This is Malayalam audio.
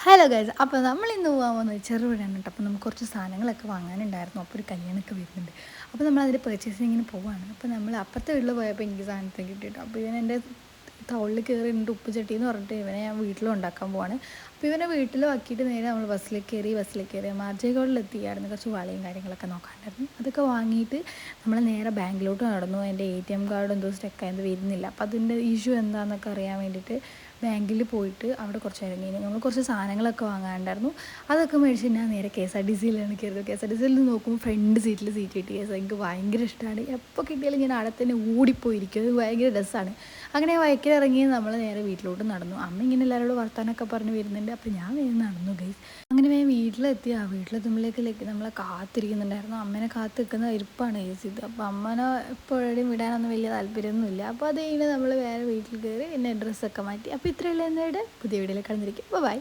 ഹലോ ഗൈസ്, അപ്പോൾ നമ്മൾ ഇന്ന് പോകാൻ പോകുന്നത് ചെറുപുഴയാണ് കേട്ടോ. അപ്പോൾ നമുക്ക് കുറച്ച് സാധനങ്ങളൊക്കെ വാങ്ങാനുണ്ടായിരുന്നു. അപ്പോൾ ഒരു കല്യാണമൊക്കെ വരുന്നുണ്ട്. അപ്പോൾ നമ്മളതിൽ പർച്ചേസിങ്ങിന് പോവാണ്. അപ്പോൾ നമ്മൾ അപ്പുറത്തെ വീട്ടിൽ പോയപ്പോൾ എനിക്ക് സാധനത്തെ കിട്ടിയിട്ടോ. അപ്പോൾ ഇവനെൻ്റെ തവളിൽ കയറിയിട്ട് ഉപ്പ് ചട്ടി എന്ന് പറഞ്ഞിട്ട് ഇവനെ ഞാൻ വീട്ടിലും ഉണ്ടാക്കാൻ പോവാണ്. അപ്പോൾ ഇവനെ വീട്ടിലും ആക്കിയിട്ട് നേരെ നമ്മൾ ബസ്സിലേക്ക് കയറി മാർജേഗോളിലെത്തിയായിരുന്നു. കുറച്ച് വളയും കാര്യങ്ങളൊക്കെ നോക്കാണ്ടായിരുന്നു. അതൊക്കെ വാങ്ങിയിട്ട് നമ്മൾ നേരെ ബാങ്കിലോട്ട് നടന്നു. എൻ്റെ ATM കാർഡ് എന്തോ സ്റ്റക്കായത് വരുന്നില്ല. അപ്പോൾ അതിൻ്റെ ഇഷ്യൂ എന്താണെന്നൊക്കെ അറിയാൻ വേണ്ടിയിട്ട് ബാങ്കിൽ പോയിട്ട് അവിടെ കുറച്ച് നേരം കഴിഞ്ഞ് നമ്മൾ കുറച്ച് സാധനങ്ങളൊക്കെ വാങ്ങാനുണ്ടായിരുന്നു. അതൊക്കെ മേടിച്ച് ഞാൻ നേരെ KSRTCയിലാണ് കയറിയത്. KSRTCയിൽ നിന്ന് നോക്കുമ്പോൾ ഫ്രണ്ട് സീറ്റ് കിട്ടി. എനിക്ക് ഭയങ്കര ഇഷ്ടമാണ്. എപ്പോൾ കിട്ടിയാലും ഞാൻ അവിടെ തന്നെ ഓടിപ്പോയിരിക്കും. അത് ഭയങ്കര രസമാണ്. അങ്ങനെ വയക്കിലിറങ്ങി നമ്മൾ നേരെ വീട്ടിലോട്ട് നടന്നു. അമ്മ ഇങ്ങനെ എല്ലാവരോടും വർത്താനൊക്കെ പറഞ്ഞ് വരുന്നുണ്ട്. അപ്പോൾ ഞാൻ വേഗം നടന്നു ഗൈസ്. അങ്ങനെ ഞാൻ വീട്ടിലെത്തി. വീട്ടിലെത്തുമ്പോഴേക്ക് നമ്മളെ കാത്തിരിക്കുന്നുണ്ടായിരുന്നു. അമ്മേനെ കാത്ത് നിൽക്കുന്ന ഇരിപ്പാണ് ഗൈസ് ഇത്. അപ്പോൾ അമ്മനെ എപ്പോഴും വിടാനൊന്നും വലിയ താല്പര്യമൊന്നുമില്ല. അപ്പോൾ അത് കഴിഞ്ഞ് നമ്മൾ വേറെ വീട്ടിൽ കയറി പിന്നെ ഡ്രസ്സൊക്കെ മാറ്റി. അപ്പോൾ ഇത്രയുള്ള എന്നോട് പുതിയ വീഡിയോയിൽ കടന്നിരിക്കും. ബൈ.